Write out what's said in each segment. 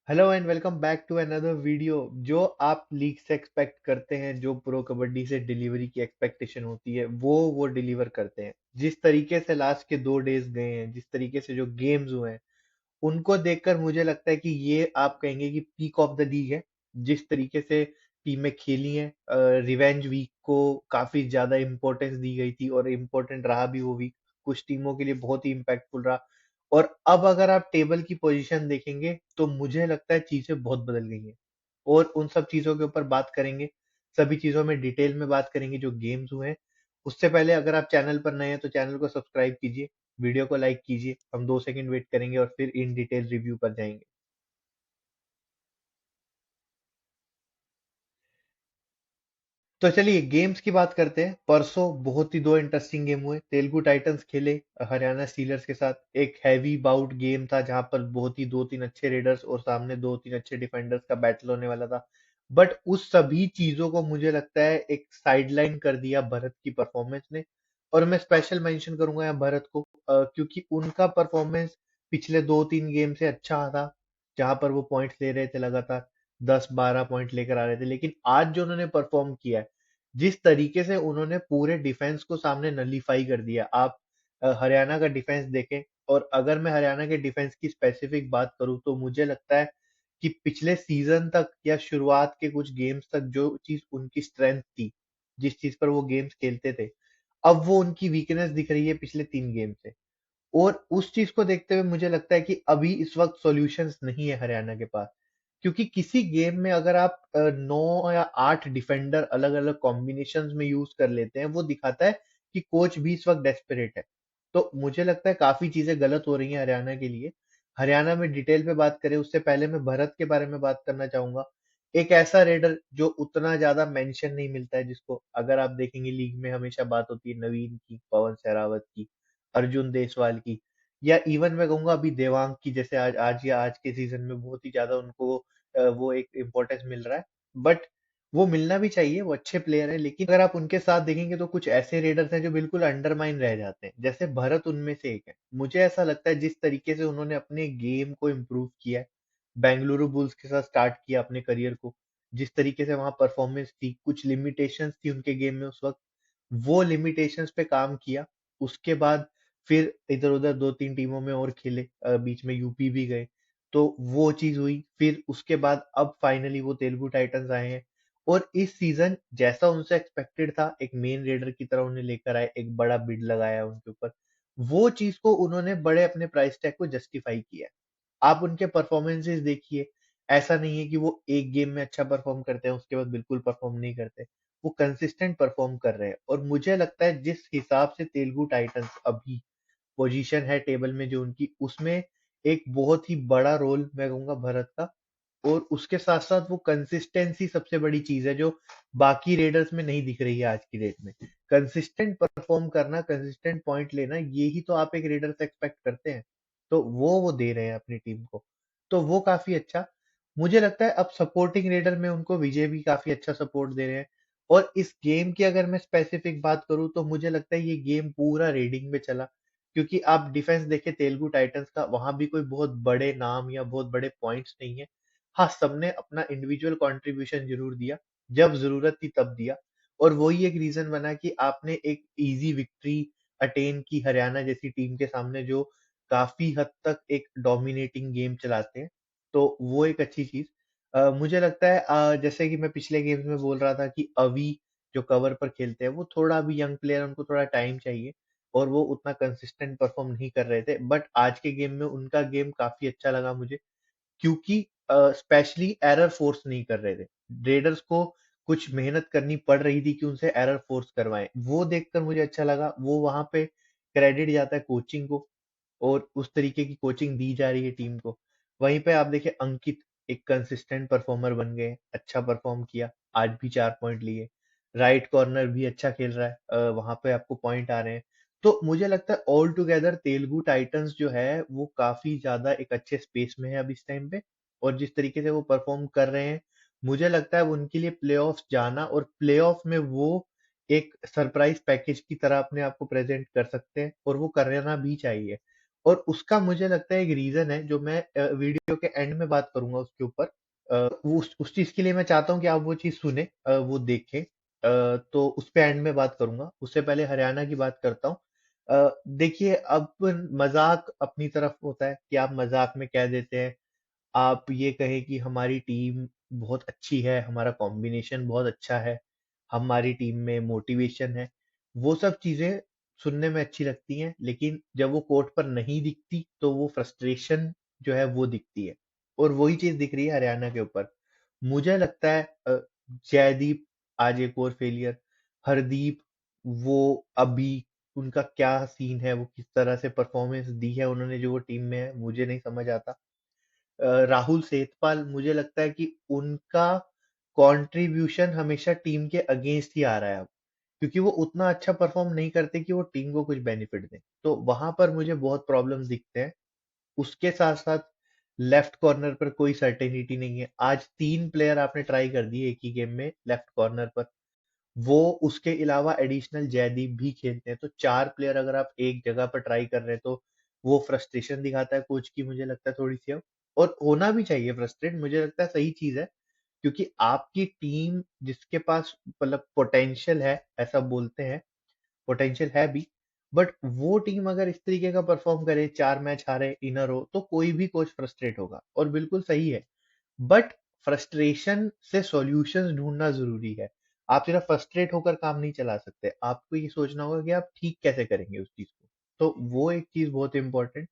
Hello and welcome back to another video. जो आप league से एक्सपेक्ट करते हैं, जो प्रो कबड्डी से डिलीवरी की एक्सपेक्टेशन होती है, वो डिलीवर करते हैं। जिस तरीके से लास्ट के 2 डेज गए हैं, जिस तरीके से जो गेम्स हुए हैं, उनको देखकर मुझे लगता है कि ये आप कहेंगे कि पीक ऑफ द लीग है। जिस तरीके से टीमें खेली हैं, रिवेंज वीक को काफी ज्यादा इंपॉर्टेंस दी गई थी और इम्पोर्टेंट रहा भी वो वीक। कुछ टीमों के लिए बहुत ही इम्पैक्टफुल रहा। और अब अगर आप टेबल की पोजीशन देखेंगे तो मुझे लगता है चीजें बहुत बदल गई हैं। और उन सब चीजों के ऊपर बात करेंगे। सभी चीजों में डिटेल में बात करेंगे जो गेम्स हुए हैं। उससे पहले अगर आप चैनल पर नए हैं तो चैनल को सब्सक्राइब कीजिए, वीडियो को लाइक कीजिए। हम 2 सेकंड वेट करेंगे और फिर इन डिटेल रिव्यू पर जाएंगे। तो चलिए गेम्स की बात करते हैं। परसों बहुत ही 2 इंटरेस्टिंग गेम हुए। तेलुगु टाइटंस खेले हरियाणा स्टीलर्स के साथ। एक हैवी बाउट गेम था जहां पर बहुत ही 2-3 अच्छे रेडर्स और सामने 2-3 अच्छे डिफेंडर्स का बैटल होने वाला था। बट उस सभी चीजों को मुझे लगता है एक साइडलाइन कर दिया भरत की परफॉर्मेंस ने। और मैं स्पेशल मेंशन करूंगा यहाँ भरत को, क्योंकि उनका परफॉर्मेंस पिछले 2-3 गेम से अच्छा था। जहां पर वो पॉइंट्स ले रहे थे लगातार, 10-12 पॉइंट लेकर आ रहे थे। लेकिन आज जो उन्होंने परफॉर्म किया है, जिस तरीके से उन्होंने पूरे डिफेंस को सामने नलीफाई कर दिया। आप हरियाणा का डिफेंस देखें। और अगर मैं हरियाणा के डिफेंस की स्पेसिफिक बात करूं तो मुझे लगता है कि पिछले सीजन तक या शुरुआत के कुछ गेम्स तक जो चीज उनकी स्ट्रेंथ थी, जिस चीज पर वो गेम्स खेलते थे, अब वो उनकी वीकनेस दिख रही है पिछले 3 गेम से। और उस चीज को देखते हुए मुझे लगता है कि अभी इस वक्त सॉल्यूशंस नहीं है हरियाणा के पास। क्योंकि किसी गेम में अगर आप 9 या 8 डिफेंडर अलग अलग कॉम्बिनेशन में यूज कर लेते हैं, वो दिखाता है कि कोच भी इस वक्त डेस्परेट है। तो मुझे लगता है काफी चीजें गलत हो रही हैं हरियाणा के लिए। हरियाणा में डिटेल पे बात करें उससे पहले मैं भरत के बारे में बात करना चाहूंगा। एक ऐसा रेडर जो उतना ज्यादा मेंशन नहीं मिलता है, जिसको अगर आप देखेंगे लीग में हमेशा बात होती है नवीन की, पवन सहरावत की, अर्जुन देसवाल की, या इवन मैं कहूंगा अभी देवांग की। जैसे आज आज या आज के सीजन में बहुत ही ज्यादा उनको वो एक इम्पोर्टेंस मिल रहा है। बट वो मिलना भी चाहिए, वो अच्छे प्लेयर है। लेकिन अगर आप उनके साथ देखेंगे तो कुछ ऐसे रेडर्स हैं जो बिल्कुल अंडरमाइन रह जाते हैं, जैसे भरत उनमें से एक है। मुझे ऐसा लगता है जिस तरीके से उन्होंने अपने गेम को इम्प्रूव किया है, बेंगलुरु बुल्स के साथ स्टार्ट किया अपने करियर को, जिस तरीके से वहां परफॉर्मेंस थी, कुछ लिमिटेशंस थी उनके गेम में उस वक्त, वो लिमिटेशंस पे काम किया। उसके बाद फिर इधर उधर 2-3 टीमों में और खेले, बीच में यूपी भी गए। तो वो चीज हुई। फिर उसके बाद अब फाइनली वो तेलुगु टाइटंस आए हैं। और इस सीजन जैसा उनसे एक्सपेक्टेड था, एक मेन रेडर की तरह उन्हें लेकर आए, एक बड़ा बिड लगाया उनके ऊपर। वो चीज को उन्होंने बड़े अपने प्राइस टैग को जस्टिफाई किया है। आप उनके परफॉर्मेंसेस देखिए। ऐसा नहीं है कि वो एक गेम में अच्छा परफॉर्म करते हैं उसके बाद बिल्कुल परफॉर्म नहीं करते। वो कंसिस्टेंट परफॉर्म कर रहे हैं। और मुझे लगता है जिस हिसाब से तेलुगु टाइटंस अभी पोजीशन है टेबल में जो उनकी, उसमें एक बहुत ही बड़ा रोल मैं कहूंगा भरत का। और उसके साथ साथ वो कंसिस्टेंसी सबसे बड़ी चीज है जो बाकी रेडर्स में नहीं दिख रही है आज की डेट में। कंसिस्टेंट परफॉर्म करना, कंसिस्टेंट पॉइंट लेना, ये ही तो आप एक रेडर से एक्सपेक्ट करते हैं। तो वो दे रहे हैं अपनी टीम को। तो वो काफी अच्छा। मुझे लगता है अब सपोर्टिंग रेडर में उनको विजय भी काफी अच्छा सपोर्ट दे रहे हैं। और इस गेम की अगर मैं स्पेसिफिक बात करूं तो मुझे लगता है ये गेम पूरा रेडिंग में चला। क्योंकि आप डिफेंस देखें तेलुगु टाइटंस का, वहां भी कोई बहुत बड़े नाम या बहुत बड़े पॉइंट्स नहीं है। हाँ, सबने अपना इंडिविजुअल कंट्रीब्यूशन जरूर दिया, जब जरूरत थी तब दिया। और वही एक रीजन बना कि आपने एक इजी विक्ट्री अटेन की हरियाणा जैसी टीम के सामने, जो काफी हद तक एक डोमिनेटिंग गेम चलाते हैं। तो वो एक अच्छी चीज। मुझे लगता है जैसे कि मैं पिछले गेम्स में बोल रहा था कि अवी जो कवर पर खेलते हैं वो थोड़ा अभी यंग प्लेयर, उनको थोड़ा टाइम चाहिए। और वो उतना कंसिस्टेंट परफॉर्म नहीं कर रहे थे। बट आज के गेम में उनका गेम काफी अच्छा लगा मुझे। क्योंकि स्पेशली एरर फोर्स नहीं कर रहे थे। रेडर्स को कुछ मेहनत करनी पड़ रही थी कि उनसे एरर फोर्स करवाएं, वो देखकर मुझे अच्छा लगा। वो वहां पे क्रेडिट जाता है कोचिंग को। और उस तरीके की कोचिंग दी जा रही है टीम को। वहीं पे आप देखिए अंकित एक कंसिस्टेंट परफॉर्मर बन गए, अच्छा परफॉर्म किया, आज भी 4 पॉइंट लिए। राइट कॉर्नर भी अच्छा खेल रहा है, वहां पे आपको पॉइंट आ रहे हैं। तो मुझे लगता है ऑल टुगेदर तेलुगु टाइटंस जो है वो काफी ज्यादा एक अच्छे स्पेस में है अब इस टाइम पे। और जिस तरीके से वो परफॉर्म कर रहे हैं, मुझे लगता है उनके लिए प्लेऑफ्स जाना और प्लेऑफ में वो एक सरप्राइज पैकेज की तरह अपने आप को प्रेजेंट कर सकते हैं, और वो करना भी चाहिए। और उसका मुझे लगता है एक रीजन है जो मैं वीडियो के एंड में बात करूंगा उसके ऊपर। उस चीज के लिए मैं चाहता हूँ कि आप वो चीज सुने, वो देखें। तो उस पे एंड में बात करूंगा, उससे पहले हरियाणा की बात करता हूँ। देखिए, अब मजाक अपनी तरफ होता है कि आप मजाक में कह देते हैं, आप ये कहें कि हमारी टीम बहुत अच्छी है, हमारा कॉम्बिनेशन बहुत अच्छा है, हमारी टीम में मोटिवेशन है, वो सब चीजें सुनने में अच्छी लगती हैं, लेकिन जब वो कोर्ट पर नहीं दिखती तो वो फ्रस्ट्रेशन जो है वो दिखती है। और वही चीज दिख रही है हरियाणा के ऊपर। मुझे लगता है जयदीप आज एक और फेलियर, हरदीप, वो अभी उनका क्या सीन है, वो किस तरह से परफॉर्मेंस दी है उन्होंने जो वो टीम में है, मुझे नहीं समझ आता। राहुल सेठपाल, मुझे लगता है कि उनका कंट्रीब्यूशन हमेशा टीम के अगेंस्ट ही आ रहा है अब, क्योंकि वो उतना अच्छा परफॉर्म नहीं करते कि वो टीम को कुछ बेनिफिट दें, तो वहां पर मुझे बहुत प्रॉब्लम्स दिखते हैं। उसके साथ साथ लेफ्ट कॉर्नर पर कोई सर्टेनिटी नहीं है। आज 3 प्लेयर आपने ट्राई कर दिए एक ही गेम में लेफ्ट कॉर्नर पर, वो उसके अलावा एडिशनल जयदीप भी खेलते हैं, तो 4 प्लेयर अगर आप एक जगह पर ट्राई कर रहे हैं तो वो फ्रस्ट्रेशन दिखाता है कोच की, मुझे लगता है थोड़ी सी अब। और होना भी चाहिए फ्रस्ट्रेट, मुझे लगता है सही चीज है, क्योंकि आपकी टीम जिसके पास मतलब पोटेंशियल है, ऐसा बोलते हैं, पोटेंशियल है भी, बट वो टीम अगर इस तरीके का परफॉर्म करे, 4 मैच हारे इनर हो, तो कोई भी कोच फ्रस्ट्रेट होगा, और बिल्कुल सही है। बट फ्रस्ट्रेशन से सॉल्यूशंस ढूंढना जरूरी है। आप सिर्फ फ्रस्ट्रेट होकर काम नहीं चला सकते, आपको ये सोचना होगा कि आप ठीक कैसे करेंगे उस चीज को। तो वो एक चीज बहुत इंपॉर्टेंट।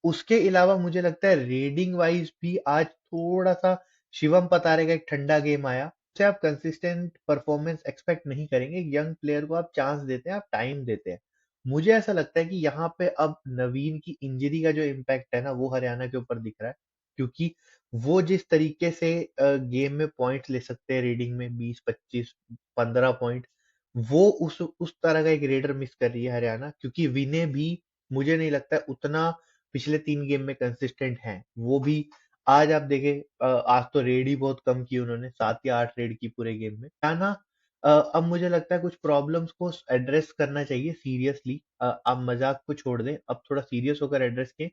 उसके अलावा मुझे लगता है रेडिंग वाइज भी आज थोड़ा सा शिवम पतारे का एक ठंडा गेम आया, उससे आप कंसिस्टेंट परफॉर्मेंस एक्सपेक्ट नहीं करेंगे। यंग प्लेयर को आप चांस देते हैं, आप टाइम देते हैं। मुझे ऐसा लगता है कि यहाँ पे अब नवीन की इंजरी का जो इम्पैक्ट है ना, वो हरियाणा के ऊपर दिख रहा है, क्योंकि वो जिस तरीके से गेम में पॉइंट ले सकते हैं, रीडिंग में 20, 25, 15 पॉइंट, वो उस तरह का एक रेडर मिस कर रही है हरियाणा, क्योंकि विनय भी मुझे नहीं लगता है उतना पिछले 3 गेम में कंसिस्टेंट हैं। वो भी आज आप देखें, आज तो रेड ही बहुत कम की उन्होंने, 7 या 8 रेड की पूरे गेम में, क्या ना। अब मुझे लगता है कुछ प्रॉब्लम्स को एड्रेस करना चाहिए सीरियसली। आप मजाक को छोड़ दें, अब थोड़ा सीरियस होकर एड्रेस करें,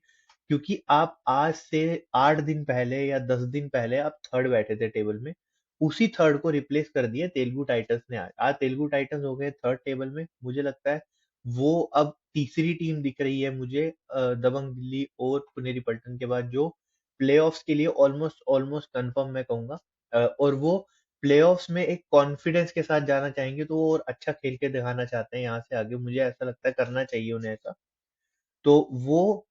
क्योंकि आप आज से 8 दिन पहले या 10 दिन पहले आप थर्ड बैठे थे टेबल में, उसी थर्ड को रिप्लेस कर दिया तेलुगु टाइटंस ने। आज आज तेलुगु टाइटंस हो गए थर्ड टेबल में। मुझे लगता है वो अब तीसरी टीम दिख रही है मुझे, दबंग दिल्ली और पुनेरी पल्टन के बाद, जो प्लेऑफ्स के लिए ऑलमोस्ट ऑलमोस्ट कंफर्म मैं कहूंगा। और वो प्लेऑफ्स में एक कॉन्फिडेंस के साथ जाना चाहेंगे, तो वो और अच्छा खेल के दिखाना चाहते हैं यहाँ से आगे, मुझे ऐसा लगता है करना चाहिए उन्हें ऐसा। तो वो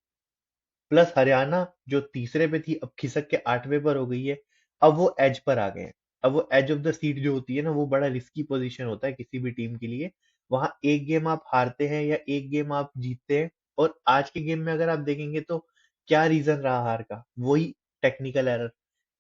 प्लस हरियाणा जो तीसरे पे थी, अब खिसक के 8वें पर हो गई है। अब वो एज पर आ गए हैं। अब वो एज ऑफ द सीट जो होती है ना, वो बड़ा रिस्की पोजीशन होता है किसी भी टीम के लिए। वहां एक गेम आप हारते हैं या एक गेम आप जीतते हैं, और आज के गेम में अगर आप देखेंगे तो क्या रीजन रहा हार का, वही टेक्निकल एरर।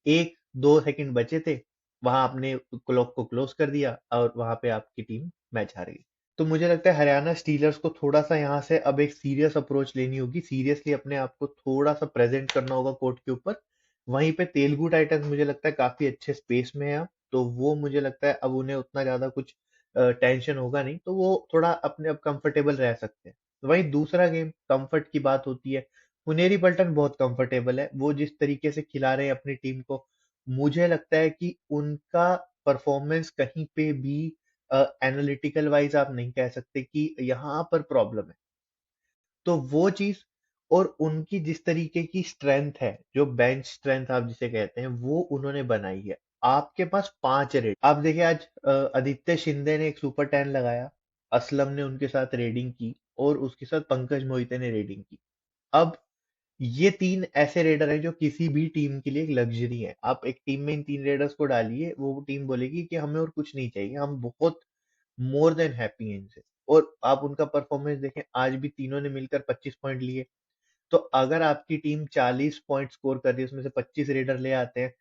1-2 सेकंड बचे थे, वहां आपने क्लॉक को क्लोज कर दिया और वहां पे आपकी टीम मैच हार गई। तो मुझे लगता है हरियाणा स्टीलर्स को थोड़ा सा यहाँ से अब एक सीरियस अप्रोच लेनी होगी, सीरियसली अपने आप को थोड़ा सा प्रेजेंट करना होगा कोर्ट के ऊपर। वहीं पे तेलुगु टाइटंस मुझे लगता है काफी अच्छे स्पेस में है अब, तो वो मुझे लगता है अब उन्हें उतना ज्यादा कुछ टेंशन होगा नहीं, तो वो थोड़ा अपने अब कंफर्टेबल रह सकते हैं। वहीं दूसरा गेम कंफर्ट की बात होती है, पुनेरी पल्टन बहुत कंफर्टेबल है, वो जिस तरीके से खिला रहे हैं अपनी टीम को, मुझे लगता है कि उनका परफॉर्मेंस कहीं पे भी एनालिटिकल वाइज आप नहीं कह सकते कि यहाँ पर प्रॉब्लम है। तो वो चीज, और उनकी जिस तरीके की स्ट्रेंथ है, जो बेंच स्ट्रेंथ आप जिसे कहते हैं, वो उन्होंने बनाई है। आपके पास 5 रेड, आप देखिए आज आदित्य शिंदे ने एक सुपर 10 लगाया, असलम ने उनके साथ रेडिंग की, और उसके साथ पंकज मोहिते ने रेडिंग की। अब ये 3 ऐसे रेडर हैं जो किसी भी टीम के लिए एक लग्जरी है। आप एक टीम में इन 3 रेडर्स को डालिए, वो टीम बोलेगी कि हमें और कुछ नहीं चाहिए, हम बहुत मोर देन हैप्पी हैं इनसे। और आप उनका परफॉर्मेंस देखें, आज भी तीनों ने मिलकर 25 पॉइंट लिए। तो अगर आपकी टीम 40 पॉइंट स्कोर कर रही है, उसमें से 25 रेडर ले आते हैं,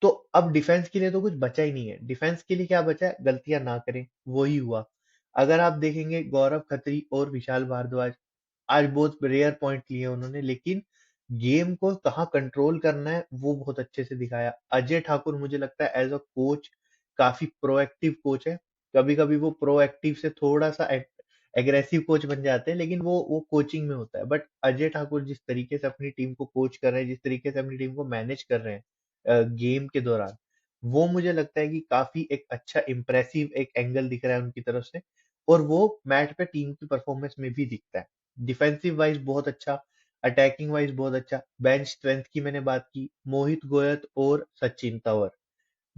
तो अब डिफेंस के लिए तो कुछ बचा ही नहीं है। डिफेंस के लिए क्या बचा है, गलतियां ना करें, वही हुआ। अगर आप देखेंगे गौरव खत्री और विशाल भारद्वाज, आज बहुत रेयर पॉइंट लिए उन्होंने, लेकिन गेम को कहाँ कंट्रोल करना है वो बहुत अच्छे से दिखाया। अजय ठाकुर मुझे लगता है एज अ कोच काफी प्रोएक्टिव कोच है। कभी कभी वो प्रोएक्टिव से थोड़ा सा एग्रेसिव कोच बन जाते हैं, लेकिन वो कोचिंग में होता है। बट अजय ठाकुर जिस तरीके से अपनी टीम को कोच कर रहे हैं, जिस तरीके से अपनी टीम को मैनेज कर रहे हैं गेम के दौरान, वो मुझे लगता है कि काफी एक अच्छा इम्प्रेसिव एक एंगल दिख रहा है उनकी तरफ से, और वो मैच पे टीम की परफॉर्मेंस में भी दिखता है। डिफेंसिव वाइज बहुत अच्छा, अटैकिंग वाइज बहुत अच्छा। बेंच स्ट्रेंथ की मैंने बात की, मोहित गोयत और सचिन तंवर,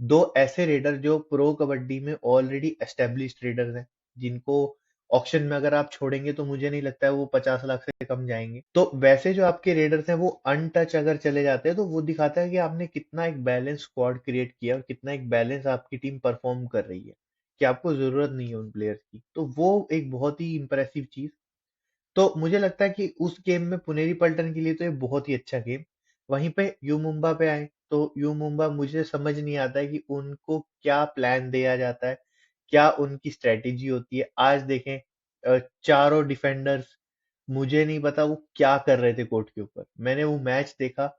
दो ऐसे रेडर जो प्रो कबड्डी में ऑलरेडी एस्टेब्लिश्ड रेडर्स हैं, जिनको ऑक्शन में अगर आप छोड़ेंगे तो मुझे नहीं लगता है वो 50 लाख से कम जाएंगे। तो वैसे जो आपके रेडर्स हैं वो अनटच अगर चले जाते हैं, तो वो दिखाता है कि आपने कितना एक बैलेंस स्क्वाड क्रिएट किया और कितना एक बैलेंस आपकी टीम परफॉर्म कर रही है, कि आपको जरूरत नहीं है उन प्लेयर्स की। तो वो एक बहुत ही इंप्रेसिव चीज। तो मुझे लगता है कि उस गेम में पुनेरी पल्टन के लिए तो ये बहुत ही अच्छा गेम। वहीं पे यू मुंबा पे आए, तो यू मुंबा मुझे समझ नहीं आता है कि उनको क्या प्लान दिया जाता है, क्या उनकी स्ट्रेटेजी होती है। आज देखें, चारों डिफेंडर्स, मुझे नहीं पता वो क्या कर रहे थे कोर्ट के ऊपर। मैंने वो मैच देखा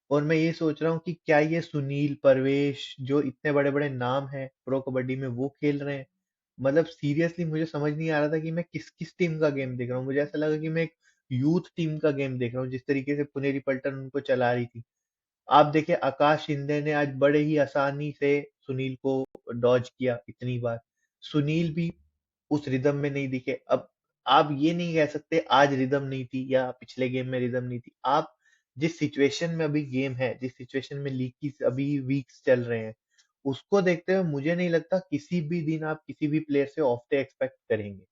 और मैं ये सोच रहा हूँ कि क्या ये सुनील, परवेश, जो इतने बड़े बड़े नाम हैं प्रो कबड्डी में, वो खेल रहे हैं? मतलब सीरियसली मुझे समझ नहीं आ रहा था कि मैं किस किस टीम का गेम देख रहा हूँ। मुझे ऐसा लगा कि मैं एक यूथ टीम का गेम देख रहा हूँ, जिस तरीके से पुनेरी पल्टन उनको चला रही थी। आप देखिए, आकाश शिंदे ने आज बड़े ही आसानी से सुनील को डॉज किया इतनी बार। सुनील भी उस रिदम में नहीं दिखे। अब आप ये नहीं कह सकते आज रिदम नहीं थी या पिछले गेम में रिदम नहीं थी। आप जिस सिचुएशन में अभी गेम है, जिस सिचुएशन में लीग की अभी वीक्स चल रहे हैं, उसको देखते हुए मुझे नहीं लगता किसी भी दिन आप किसी भी प्लेयर से ऑफ डे एक्सपेक्ट करेंगे,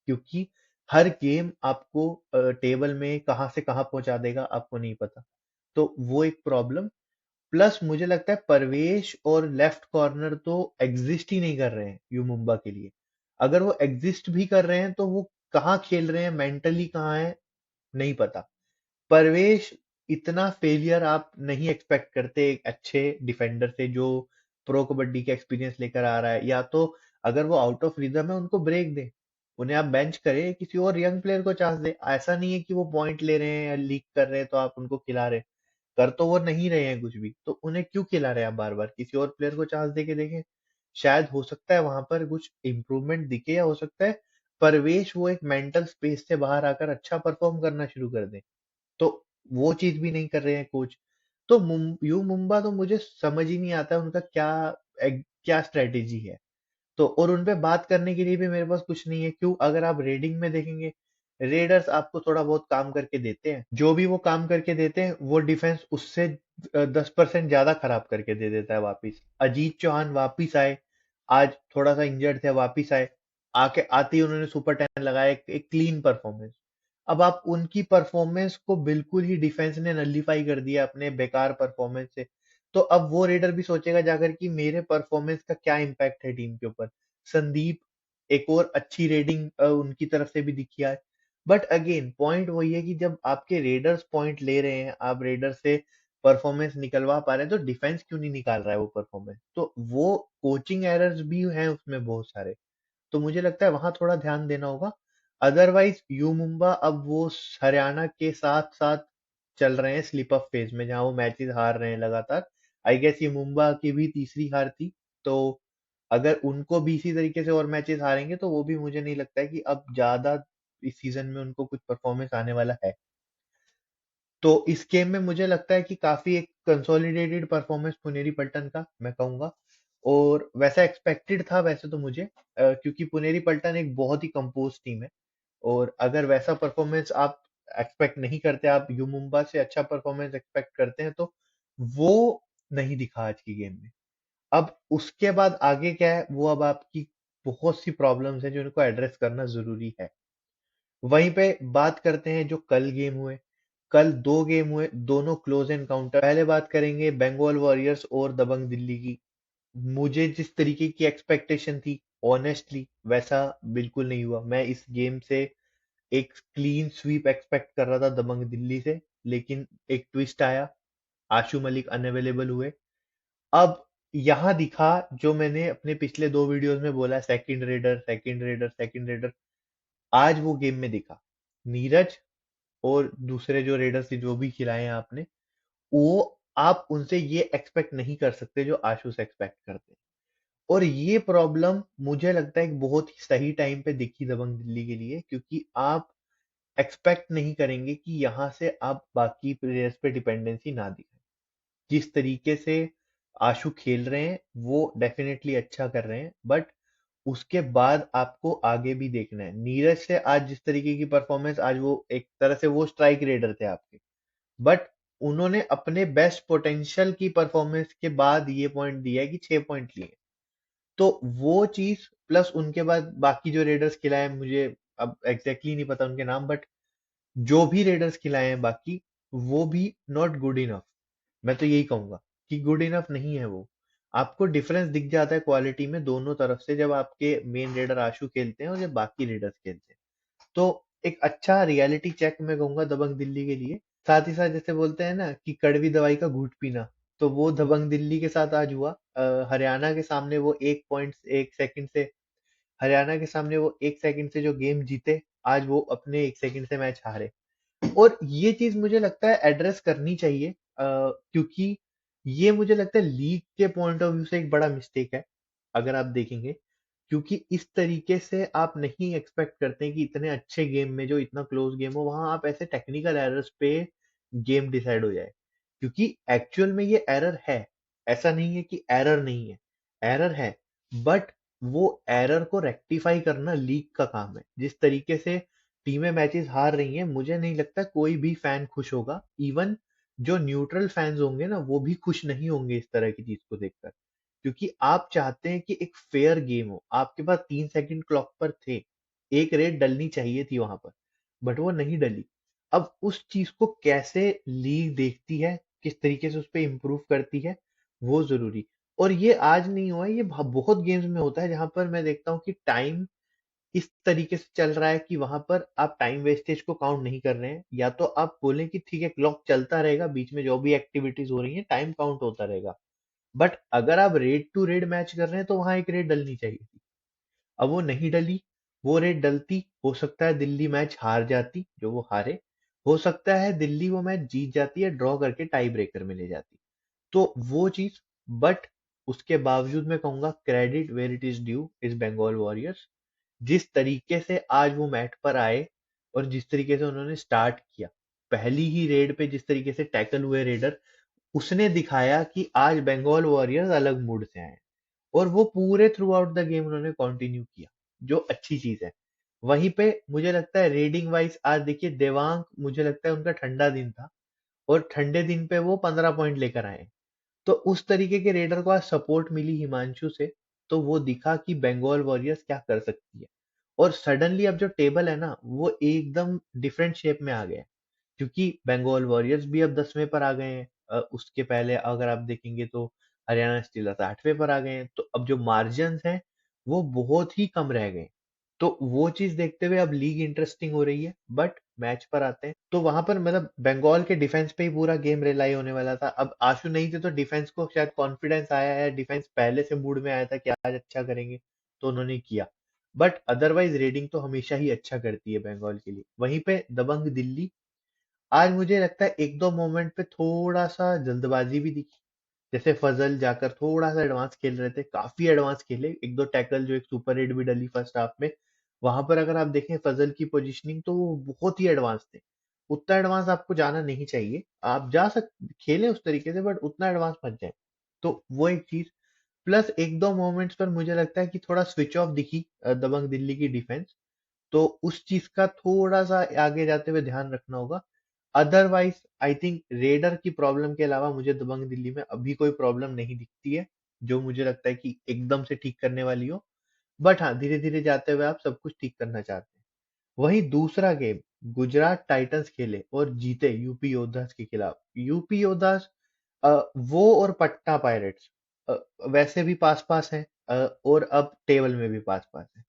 क्योंकि हर गेम आपको टेबल में कहाँ से कहाँ पहुंचा देगा आपको नहीं पता। तो वो एक प्रॉब्लम। प्लस मुझे लगता है परवेश और लेफ्ट कॉर्नर तो एग्जिस्ट ही नहीं कर रहे हैं यू मुंबा के लिए। अगर वो एग्जिस्ट भी कर रहे हैं तो वो कहाँ खेल रहे हैं, मेंटली कहाँ है, नहीं पता। परवेश, इतना फेलियर आप नहीं एक्सपेक्ट करते एक अच्छे डिफेंडर से जो प्रो कबड्डी का एक्सपीरियंस लेकर आ रहा है। या तो अगर वो आउट ऑफ रिदम है उनको ब्रेक दे, उन्हें आप बेंच करें, किसी और यंग प्लेयर को चांस दे। ऐसा नहीं है कि वो पॉइंट ले रहे हैं या लीक कर रहे हैं तो आप उनको खिला रहे हैं। कर तो वो नहीं रहे हैं कुछ भी, तो उन्हें क्यों खिला रहे हैं आप बार बार? किसी और प्लेयर को चांस दे के देखें। शायद हो सकता है वहां पर कुछ इम्प्रूवमेंट दिखे, या हो सकता है परवेश वो एक मेंटल स्पेस से बाहर आकर अच्छा परफॉर्म करना शुरू कर दे। तो वो चीज भी नहीं कर रहे हैं कोच। तो यू मुंबा तो मुझे समझ ही नहीं आता उनका क्या क्या स्ट्रेटेजी है। तो और उन पे बात करने के लिए भी मेरे पास कुछ नहीं है। क्यों? अगर आप रेडिंग में देखेंगे, रेडर्स आपको थोड़ा बहुत काम करके देते हैं। जो भी वो काम करके देते हैं वो डिफेंस उससे 10% ज्यादा खराब करके दे देता है वापिस। अजीत चौहान वापिस आए, आज थोड़ा सा इंजर्ड थे, वापिस आए, आके आते ही उन्होंने सुपर 10 लगाया, एक क्लीन परफॉर्मेंस। अब आप उनकी परफॉर्मेंस को बिल्कुल ही डिफेंस ने नलीफाई कर दिया अपने बेकार परफॉर्मेंस से। तो अब वो रेडर भी सोचेगा जाकर कि मेरे परफॉर्मेंस का क्या इम्पैक्ट है टीम के ऊपर। संदीप, एक और अच्छी रेडिंग उनकी तरफ से भी दिखी है। बट अगेन पॉइंट वही है कि जब आपके रेडर्स पॉइंट ले रहे हैं, आप रेडर से परफॉर्मेंस निकलवा पा रहे हैं, तो डिफेंस क्यों नहीं निकाल रहा है वो परफॉर्मेंस? तो वो कोचिंग एरर्स भी हैं उसमें बहुत सारे। तो मुझे लगता है वहां थोड़ा ध्यान देना होगा। अदरवाइज यू मुंबा अब वो हरियाणा के साथ साथ चल रहे हैं स्लिप अप फेज में, जहां वो मैचेस हार रहे हैं लगातार। आई गेस ये मुंबा की भी तीसरी हार थी। तो अगर उनको भी इसी तरीके से और मैचेस हारेंगे तो वो भी मुझे नहीं लगता है कि अब ज्यादा इस सीजन में उनको कुछ परफॉर्मेंस आने वाला है। तो इस गेम में मुझे लगता है कि काफी एक कंसोलिडेटेड परफॉर्मेंस पुनेरी पल्टन का मैं कहूंगा। और वैसा एक्सपेक्टेड था वैसे तो मुझे, क्योंकि पुनेरी पल्टन एक बहुत ही कंपोज टीम है। और अगर वैसा परफॉर्मेंस आप एक्सपेक्ट नहीं करते, आप यू मुंबा से अच्छा परफॉर्मेंस एक्सपेक्ट करते हैं, तो वो नहीं दिखा आज की गेम में। अब उसके बाद आगे क्या है, वो अब आपकी बहुत सी प्रॉब्लम्स हैं जिनको एड्रेस करना जरूरी है। वहीं पे बात करते हैं जो कल गेम हुए। कल दो गेम हुए, दोनों क्लोज एनकाउंटर। पहले बात करेंगे बंगाल वॉरियर्स और दबंग दिल्ली की। मुझे जिस तरीके की एक्सपेक्टेशन थी, ऑनेस्टली वैसा बिल्कुल नहीं हुआ। मैं इस गेम से एक क्लीन स्वीप एक्सपेक्ट कर रहा था दबंग दिल्ली से, लेकिन एक ट्विस्ट आया, आशु मलिक अनअवेलेबल हुए। अब यहाँ दिखा जो मैंने अपने पिछले दो वीडियोस में बोला, second raider second raider second raider, आज वो गेम में दिखा। नीरज और दूसरे जो रेडर्स जो भी खिलाए हैं आपने, वो आप उनसे ये एक्सपेक्ट नहीं कर सकते जो आशु से एक्सपेक्ट करते हैं। और ये प्रॉब्लम मुझे लगता है एक बहुत ही सही टाइम पे दिखी दबंग दिल्ली के लिए, क्योंकि आप एक्सपेक्ट नहीं करेंगे कि यहाँ से आप बाकी प्लेयर्स पे डिपेंडेंसी ना दिखाएं। जिस तरीके से आशु खेल रहे हैं वो डेफिनेटली अच्छा कर रहे हैं, बट उसके बाद आपको आगे भी देखना है। नीरज से आज जिस तरीके की परफॉर्मेंस, आज वो एक तरह से वो स्ट्राइक रेडर थे आपके, बट उन्होंने अपने बेस्ट पोटेंशियल की परफॉर्मेंस के बाद ये पॉइंट दिया है कि 6 पॉइंट लिए। तो वो चीज प्लस उनके बाद बाकी जो रेडर्स खिलाए हैं, मुझे अब एग्जैक्टली नहीं पता उनके नाम, बट जो भी रेडर्स खिलाए हैं बाकी, वो भी नॉट गुड इनफ। मैं तो यही कहूंगा कि गुड इनफ नहीं है वो। आपको डिफरेंस दिख जाता है क्वालिटी में दोनों तरफ से, जब आपके मेन रेडर आशु खेलते हैं और जब बाकी रेडर्स खेलते हैं। तो एक अच्छा रियलिटी चेक मैं कहूंगा दबंग दिल्ली के लिए। साथ ही साथ जैसे बोलते हैं ना कि कड़वी दवाई का घूंट पीना, तो वो दबंग दिल्ली के साथ आज हुआ। हरियाणा के सामने वो 1 सेकंड से, हरियाणा के सामने वो 1 सेकंड से जो गेम जीते, आज वो अपने 1 सेकंड से मैच हारे। और ये चीज मुझे लगता है एड्रेस करनी चाहिए, क्योंकि ये मुझे लगता है लीग के पॉइंट ऑफ व्यू से एक बड़ा मिस्टेक है, अगर आप देखेंगे। क्योंकि इस तरीके से आप नहीं एक्सपेक्ट करते कि इतने अच्छे गेम में, जो इतना क्लोज गेम हो, वहां आप ऐसे टेक्निकल एरर्स पे गेम डिसाइड हो जाए। क्योंकि एक्चुअल में ये एरर है, ऐसा नहीं है कि एरर नहीं है, एरर है, बट वो एरर को रेक्टिफाई करना लीग का काम है। जिस तरीके से टीमें मैचेस हार रही हैं, मुझे नहीं लगता कोई भी फैन खुश होगा। इवन जो न्यूट्रल फैंस होंगे ना, वो भी खुश नहीं होंगे इस तरह की चीज को देखकर। क्योंकि आप चाहते हैं कि एक फेयर गेम हो। आपके पास 3 सेकंड क्लॉक पर थे, एक रेड डलनी चाहिए थी वहां पर, बट वो नहीं डली। अब उस चीज को कैसे लीग देखती है, किस तरीके से उस पर इम्प्रूव करती है, वो जरूरी। और ये आज नहीं हुआ है, ये बहुत गेम्स में होता है, जहां पर मैं देखता हूँ कि टाइम इस तरीके से चल रहा है कि वहां पर आप टाइम वेस्टेज को काउंट नहीं कर रहे हैं। या तो आप बोलें कि ठीक है, क्लॉक चलता रहेगा, बीच में जो भी एक्टिविटीज हो रही है टाइम काउंट होता रहेगा, बट अगर आप रेड टू रेड मैच कर रहे हैं तो वहां एक रेड डलनी चाहिए थी। अब वो नहीं डली। वो रेड डलती, हो सकता है दिल्ली मैच हार जाती जो वो हारे, हो सकता है दिल्ली वो मैच जीत जाती है, ड्रॉ करके टाई ब्रेकर में ले जाती। तो वो चीज, बट उसके बावजूद मैं कहूंगा credit where it is due is Bengal Warriors. जिस तरीके से आज वो मैट पर आए और जिस तरीके से उन्होंने स्टार्ट किया, पहली ही रेड पे जिस तरीके से टैकल हुए रेडर, उसने दिखाया कि आज बंगाल वॉरियर्स अलग मूड से आए हैं। और वो पूरे थ्रू आउट द गेम उन्होंने कंटिन्यू किया, जो अच्छी चीज है। वहीं पे मुझे लगता है रेडिंग वाइज आज देखिए, देवांग मुझे लगता है उनका ठंडा दिन था, और ठंडे दिन पे वो 15 पॉइंट लेकर आए। तो उस तरीके के रेडर को आज सपोर्ट मिली हिमांशु से, तो वो दिखा कि बंगाल वॉरियर्स क्या कर सकती है। और सडनली अब जो टेबल है ना, वो एकदम डिफरेंट शेप में आ गया है। क्योंकि बंगाल वॉरियर्स भी अब 10वें पर आ गए हैं। उसके पहले अगर आप देखेंगे तो हरियाणा स्टीलर्स 8वें पर आ गए हैं। तो अब जो मार्जिन हैं वो बहुत ही कम रह गए। तो वो चीज देखते हुए अब लीग इंटरेस्टिंग हो रही है। बट मैच पर आते हैं तो वहां पर मतलब बंगाल के डिफेंस पे ही पूरा गेम रिलाई होने वाला था। अब आशु नहीं थे तो डिफेंस को शायद कॉन्फिडेंस आया है, डिफेंस पहले से मूड में आया था कि आज अच्छा करेंगे, तो उन्होंने किया। बट अदरवाइज रेडिंग तो हमेशा ही अच्छा करती है बंगाल के लिए। वहीं पे दबंग दिल्ली, आज मुझे लगता है एक दो मोमेंट पे थोड़ा सा जल्दबाजी भी दिखी। जैसे फजल जाकर थोड़ा सा एडवांस खेल रहे थे, काफी एडवांस खेले, एक दो टैकल जो एक सुपर हिट भी डली फर्स्ट हाफ में। वहां पर अगर आप देखें फजल की पोजीशनिंग, तो वो बहुत ही एडवांस थे। उतना एडवांस आपको जाना नहीं चाहिए, आप जा सकते खेलें उस तरीके से, बट उतना एडवांस मत जाए। तो वो एक चीज, प्लस एक दो मोमेंट्स पर मुझे लगता है कि थोड़ा स्विच ऑफ दिखी दबंग दिल्ली की डिफेंस। तो उस चीज का थोड़ा सा आगे जाते हुए ध्यान रखना होगा। अदरवाइज आई थिंक रेडर की प्रॉब्लम के अलावा मुझे दबंग दिल्ली में अभी कोई प्रॉब्लम नहीं दिखती है, जो मुझे लगता है कि एकदम से ठीक करने वाली हो। बट हाँ, धीरे धीरे जाते हुए आप सब कुछ ठीक करना चाहते हैं। वहीं दूसरा गेम गुजरात टाइटंस खेले और जीते यूपी योद्धास के खिलाफ। यूपी योद्धास, वो और पटना पायरेट्स अ, वैसे भी पास पास हैं, और अब टेबल में भी पास पास है।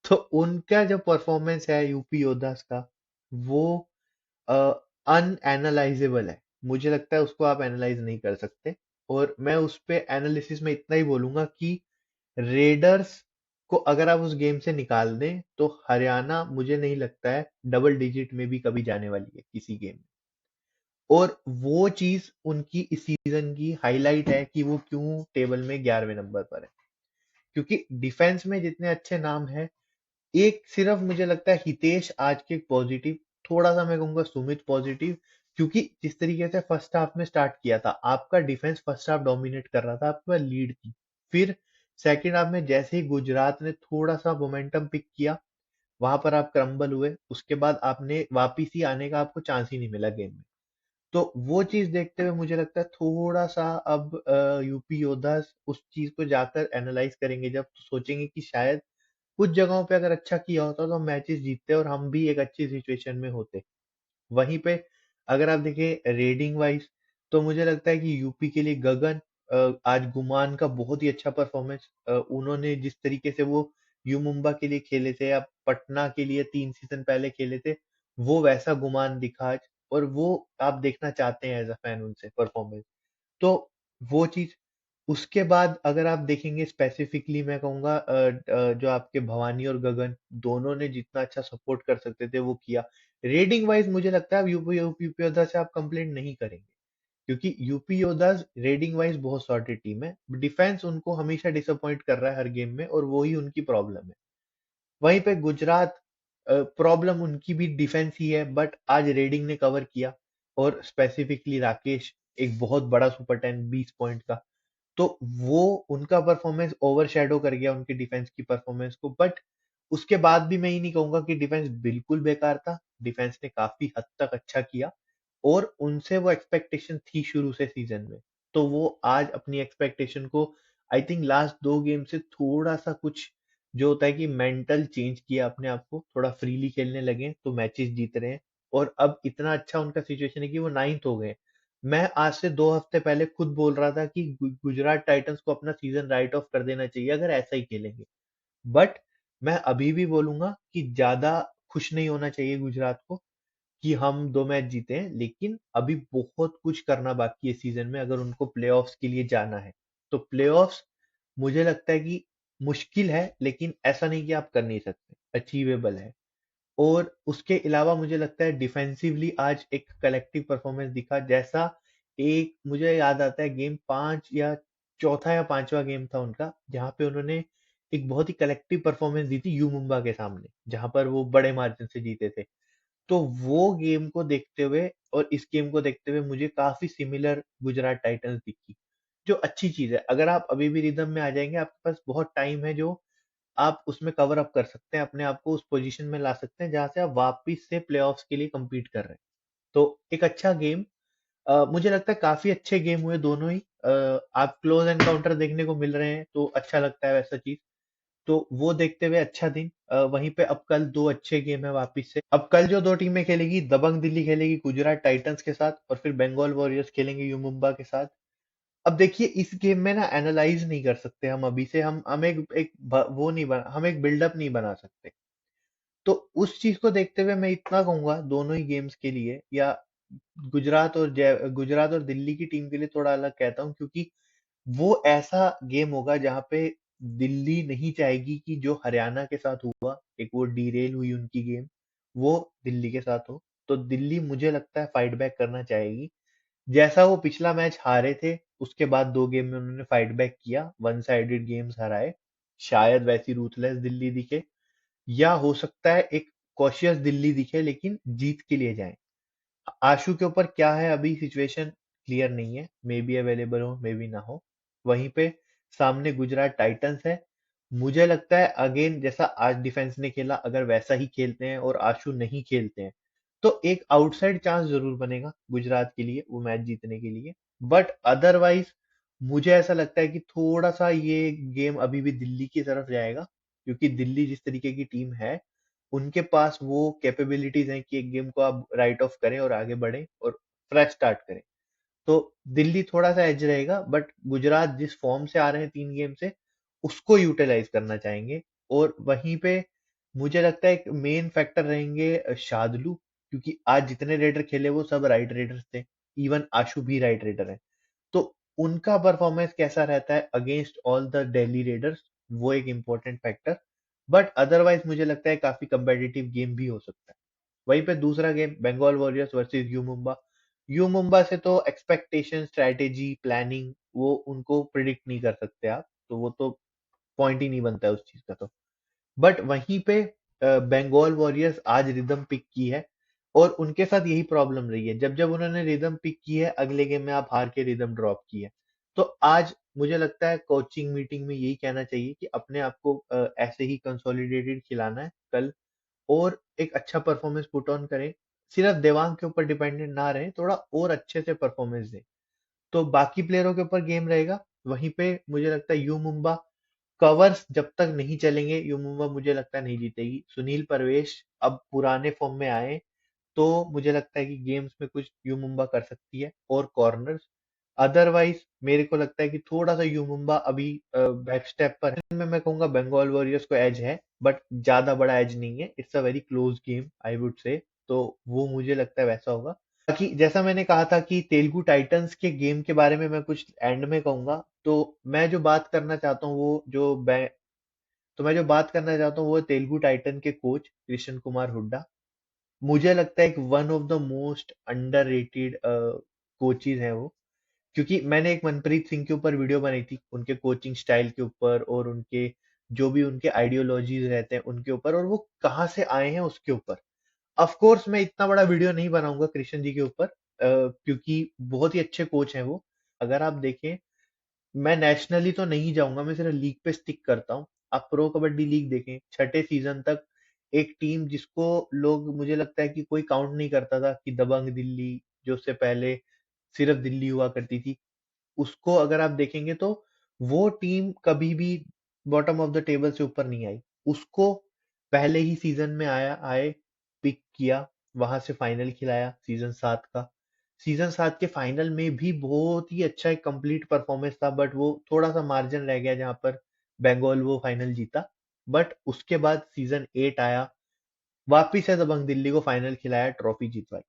तो उनका जो परफॉर्मेंस है यूपी योद्धास का, वो अनएनालाइजेबल है। मुझे लगता है उसको आप एनालाइज नहीं कर सकते। और मैं उस पे एनालिसिस में इतना ही बोलूंगा कि रेडर्स को अगर आप उस गेम से निकाल दें, तो हरियाणा मुझे नहीं लगता है डबल डिजिट में भी कभी जाने वाली है किसी गेम में। और वो चीज उनकी इस सीजन की हाईलाइट है कि वो क्यों टेबल में 11वें नंबर पर है। क्योंकि डिफेंस में जितने अच्छे नाम हैं, एक सिर्फ मुझे लगता है हितेश आज के पॉजिटिव, थोड़ा सा मैं कहूंगा सुमित पॉजिटिव, क्योंकि जिस तरीके से फर्स्ट हाफ में स्टार्ट किया था, आपका डिफेंस फर्स्ट हाफ डोमिनेट कर रहा था, आपके पास लीड थी। फिर सेकंड हाफ में जैसे ही गुजरात ने थोड़ा सा मोमेंटम पिक किया, वहां पर आप क्रम्बल हुए, उसके बाद आपने वापिस ही आने का आपको चांस ही नहीं मिला गेम में। तो वो चीज देखते हुए मुझे लगता है थोड़ा सा अब यूपी योद्धास उस चीज को जाकर एनालाइज करेंगे, जब तो सोचेंगे कि शायद कुछ जगहों पे अगर अच्छा किया होता तो हम मैचेस जीतते और हम भी एक अच्छी सिचुएशन में होते। वहीं पे अगर आप देखें रेडिंग वाइज, तो मुझे लगता है कि यूपी के लिए गगन, आज गुमान का बहुत ही अच्छा परफॉर्मेंस, उन्होंने जिस तरीके से वो यू मुंबा के लिए खेले थे या पटना के लिए 3 सीजन पहले खेले थे, वो वैसा गुमान दिखा आज, और वो आप देखना चाहते हैं एज अ फैन उनसे परफॉर्मेंस। तो वो चीज, उसके बाद अगर आप देखेंगे स्पेसिफिकली, मैं कहूंगा जो आपके भवानी और गगन दोनों ने जितना अच्छा सपोर्ट कर सकते थे वो किया। रेटिंग वाइज मुझे लगता है अब यूपी योद्धा से आप कंप्लेंट नहीं करेंगे, क्योंकि यूपी योद्धा रेटिंग वाइज बहुत सॉर्टेड टीम है। डिफेंस उनको हमेशा डिसअपॉइंट कर रहा है हर गेम में, और वही उनकी प्रॉब्लम है। वहीं पे गुजरात, प्रॉब्लम उनकी भी डिफेंस ही है, बट आज रेडिंग ने कवर किया, और स्पेसिफिकली राकेश, एक बहुत बड़ा सुपर 10 20 पॉइंट का। तो वो उनका परफॉर्मेंस ओवरशैडो कर गया उनकी डिफेंस की परफॉर्मेंस को। बट उसके बाद भी मैं ये नहीं कहूंगा कि डिफेंस बिल्कुल बेकार था, डिफेंस ने काफी हद तक अच्छा किया, और उनसे वो एक्सपेक्टेशन थी शुरू से सीजन में। तो वो आज अपनी एक्सपेक्टेशन को, आई थिंक लास्ट 2 गेम से थोड़ा सा कुछ, जो होता है कि मेंटल चेंज किया अपने आप को, थोड़ा फ्रीली खेलने लगे तो मैचेस जीत रहे हैं। और अब इतना अच्छा उनका सिचुएशन है कि वो 9th हो गए। मैं आज से 2 हफ्ते पहले खुद बोल रहा था कि गुजरात टाइटंस को अपना सीजन राइट ऑफ कर देना चाहिए अगर ऐसा ही खेलेंगे। बट मैं अभी भी बोलूंगा कि ज्यादा खुश नहीं होना चाहिए गुजरात को कि हम 2 मैच जीते हैं, लेकिन अभी बहुत कुछ करना बाकी है सीजन में अगर उनको प्लेऑफ्स के लिए जाना है। तो प्लेऑफ्स मुझे लगता है कि मुश्किल है, लेकिन ऐसा नहीं कि आप कर नहीं सकते, अचीवेबल है। और उसके अलावा मुझे लगता है डिफेंसिवली आज एक कलेक्टिव परफॉर्मेंस दिखा, जैसा एक मुझे याद आता है गेम 5 या चौथा या पांचवा गेम था उनका, जहां पे उन्होंने एक बहुत ही कलेक्टिव परफॉर्मेंस दी थी यू मुंबा के सामने, जहां पर वो बड़े मार्जिन से जीते थे। तो वो गेम को देखते हुए और इस गेम को देखते हुए मुझे काफी सिमिलर गुजरात टाइटंस दिखी, जो अच्छी चीज है। अगर आप अभी भी रिदम में आ जाएंगे, आपके पास बहुत टाइम है, जो आप उसमें कवर अप कर सकते हैं, अपने आप को उस पोजीशन में ला सकते हैं जहां से आप वापिस से प्लेऑफ्स के लिए compete कर रहे हैं। तो एक अच्छा गेम, मुझे लगता है काफी अच्छे गेम हुए दोनों ही। आप क्लोज एनकाउंटर देखने को मिल रहे हैं तो अच्छा लगता है वैसा चीज। तो वो देखते हुए अच्छा दिन। वहीं पे अब कल 2 अच्छे गेम है वापिस से। अब कल जो 2 टीमें खेलेगी, दबंग दिल्ली खेलेगी गुजरात टाइटंस के साथ, और फिर बंगाल वॉरियर्स खेलेंगे यू मुंबा के साथ। अब देखिए इस गेम में ना एनालाइज नहीं कर सकते हम अभी से, हम वो नहीं बना, हम एक बिल्डअप नहीं बना सकते। तो उस चीज को देखते हुए मैं इतना कहूंगा दोनों ही गेम्स के लिए, या गुजरात और दिल्ली की टीम के लिए थोड़ा अलग कहता हूँ, क्योंकि वो ऐसा गेम होगा जहां पे दिल्ली नहीं चाहेगी कि जो हरियाणा के साथ हुआ, एक वो डीरेल हुई उनकी गेम, वो दिल्ली के साथ हो। तो दिल्ली मुझे लगता है फाइट बैक करना चाहेगी, जैसा वो पिछला मैच हारे थे, उसके बाद 2 गेम में उन्होंने फाइट बैक किया, वन साइडेड गेम्स हराए। शायद वैसी रूथलेस दिल्ली दिखे, या हो सकता है एक कॉशियस दिल्ली दिखे लेकिन जीत के लिए जाए। आशु के ऊपर क्या है अभी सिचुएशन क्लियर नहीं है, मे बी अवेलेबल हो मे बी ना हो। वहीं पे सामने गुजरात टाइटंस है। मुझे लगता है अगेन जैसा आज डिफेंस ने खेला, अगर वैसा ही खेलते हैं और आशु नहीं खेलते हैं, तो एक आउटसाइड चांस जरूर बनेगा गुजरात के लिए वो मैच जीतने के लिए। बट अदरवाइज मुझे ऐसा लगता है कि थोड़ा सा ये गेम अभी भी दिल्ली की तरफ जाएगा, क्योंकि दिल्ली जिस तरीके की टीम है, उनके पास वो कैपेबिलिटीज हैं कि एक गेम को आप राइट ऑफ करें और आगे बढ़ें और फ्रेश स्टार्ट करें। तो दिल्ली थोड़ा सा एज रहेगा, बट गुजरात जिस फॉर्म से आ रहे हैं 3 गेम से, उसको यूटिलाइज करना चाहेंगे। और वहीं पे मुझे लगता है एक मेन फैक्टर रहेंगे शादलू, क्योंकि आज जितने रेडर खेले वो सब राइट रेडर्स थे, इवन आशु भी राइट रेडर है। तो उनका परफॉर्मेंस कैसा रहता है against all the Delhi readers, वो एक इम्पोर्टेंट फैक्टर। बट अदरवाइज मुझे लगता है काफी कंपेटिटिव गेम भी हो सकता है। वहीं पे दूसरा game Bengal Warriors versus U Mumba. U Mumba से तो एक्सपेक्टेशन, स्ट्रैटेजी, प्लानिंग, वो उनको प्रिडिक्ट नहीं कर सकते आप, तो वो तो पॉइंट ही नहीं बनता है उस चीज का। तो बट वहीं पे बंगाल वॉरियर्स आज रिदम पिक की है, और उनके साथ यही प्रॉब्लम रही है, जब जब उन्होंने रिदम पिक की है अगले गेम में आप हार के रिदम ड्रॉप की है। तो आज मुझे लगता है कोचिंग मीटिंग में यही कहना चाहिए कि अपने आप को ऐसे ही कंसोलिडेटेड खिलाना है कल, और एक अच्छा परफॉर्मेंस पुट ऑन करें। सिर्फ देवांग के ऊपर डिपेंडेंट ना रहे, थोड़ा और अच्छे से परफॉर्मेंस दें। तो बाकी प्लेयरों के ऊपर गेम रहेगा। वहीं पे मुझे लगता है यू मुंबा कवर्स जब तक नहीं चलेंगे, यू मुंबा मुझे लगता है नहीं जीतेगी। सुनील परवेश अब पुराने फॉर्म में आए, तो मुझे लगता है कि गेम्स में कुछ यू मुंबा कर सकती है, और कॉर्नर्स अदरवाइज मेरे को लगता है कि थोड़ा सा यू मुंबा अभी बैक स्टेप पर है। मैं कहूंगा बंगाल वॉरियर्स को एज है, बट ज्यादा बड़ा एज नहीं है। It's a very close game I would say. तो वो मुझे लगता है वैसा होगा। बाकी जैसा मैंने कहा था कि तेलुगु टाइटंस के गेम के बारे में मैं कुछ एंड में कहूंगा, तो मैं जो बात करना चाहता हूँ वो जो बै- तो मैं जो बात करना चाहता हूँ वो तेलुगु टाइटन के कोच कृष्ण कुमार हुड्डा। मुझे लगता है एक one of the most underrated coaches हैं वो, क्योंकि मैंने एक मनप्रीत सिंह के ऊपर वीडियो बनाई थी, उनके कोचिंग स्टाइल के ऊपर और उनके जो भी उनके आइडियोलॉजीज रहते हैं उनके ऊपर, और वो कहाँ से आए हैं उसके ऊपर। ऑफ कोर्स मैं इतना बड़ा वीडियो नहीं बनाऊंगा कृष्ण जी के ऊपर, क्योंकि बहुत ही अच्छे कोच हैं वो। अगर आप देखें, मैं नेशनली तो नहीं जाऊंगा, मैं सिर्फ लीग पे स्टिक करता हूँ। आप प्रो कबड्डी लीग देखें, छठे सीजन तक एक टीम जिसको लोग, मुझे लगता है कि कोई काउंट नहीं करता था, कि दबंग दिल्ली, जो उससे पहले सिर्फ दिल्ली हुआ करती थी, उसको अगर आप देखेंगे तो वो टीम कभी भी बॉटम ऑफ द टेबल से ऊपर नहीं आई। उसको पहले ही सीजन में आए पिक किया, वहां से फाइनल खिलाया सीजन 7 का। सीजन 7 के फाइनल में भी बहुत ही अच्छा एक कंप्लीट परफॉर्मेंस था, बट वो थोड़ा सा मार्जिन रह गया जहां पर बंगाल वो फाइनल जीता। बट उसके बाद सीजन 8 आया, वापिस है दबंग दिल्ली को फाइनल खिलाया, ट्रॉफी जीतवाई।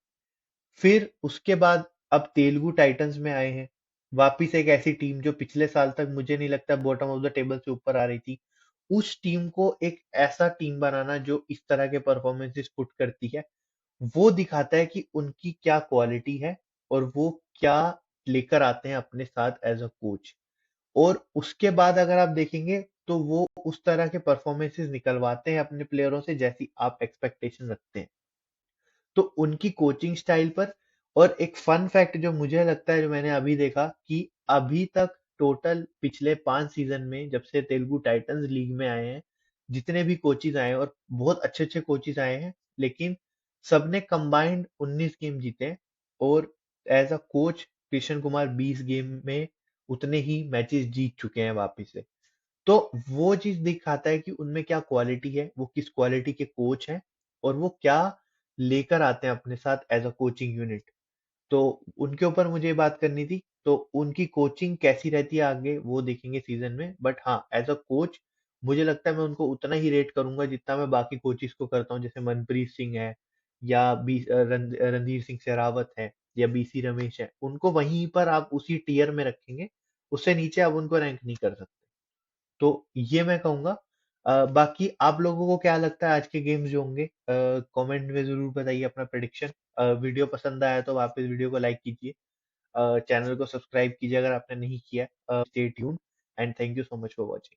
फिर उसके बाद अब तेलुगु टाइटंस में आए हैं, वापिस एक ऐसी टीम जो पिछले साल तक मुझे नहीं लगता बॉटम ऑफ द टेबल से ऊपर आ रही थी। उस टीम को एक ऐसा टीम बनाना जो इस तरह के परफॉर्मेंसेस पुट करती है, वो दिखाता है कि उनकी क्या क्वालिटी है, और वो क्या लेकर आते हैं अपने साथ एज अ कोच। और उसके बाद अगर आप देखेंगे तो वो उस तरह के परफॉर्मेंसेस निकलवाते हैं अपने प्लेयरों से जैसी आप एक्सपेक्टेशन रखते हैं। तो उनकी कोचिंग स्टाइल पर, और एक फन फैक्ट जो मुझे लगता है, जो मैंने अभी देखा, कि अभी तक टोटल पिछले 5 सीजन में जब से तेलुगु टाइटंस लीग में आए हैं, जितने भी कोचिज आए हैं, और बहुत अच्छे अच्छे कोचिज आए हैं, लेकिन सबने कंबाइंड 19 गेम जीते हैं, और as a coach Krishna Kumar 20 game में उतने ही मैचेस जीत चुके हैं वापिस से। तो वो चीज दिखाता है कि उनमें क्या क्वालिटी है, वो किस क्वालिटी के कोच हैं, और वो क्या लेकर आते हैं अपने साथ एज अ कोचिंग यूनिट। तो उनके ऊपर मुझे ये बात करनी थी। तो उनकी कोचिंग कैसी रहती है आगे वो देखेंगे सीजन में, बट हाँ एज अ कोच मुझे लगता है मैं उनको उतना ही रेट करूंगा जितना मैं बाकी कोचिस को करता हूँ, जैसे मनप्रीत सिंह है, या रणधीर सिंह शेरावत है, या बीसी रमेश है। उनको वहीं पर आप उसी टीयर में रखेंगे, उससे नीचे आप उनको रैंक नहीं कर सकते। तो ये मैं कहूंगा। बाकी आप लोगों को क्या लगता है आज के गेम्स जो होंगे, कमेंट में जरूर बताइए अपना प्रेडिक्शन। वीडियो पसंद आया तो वापस वीडियो को लाइक कीजिए, चैनल को सब्सक्राइब कीजिए अगर आपने नहीं किया। Stay tune, and thank you so much for watching.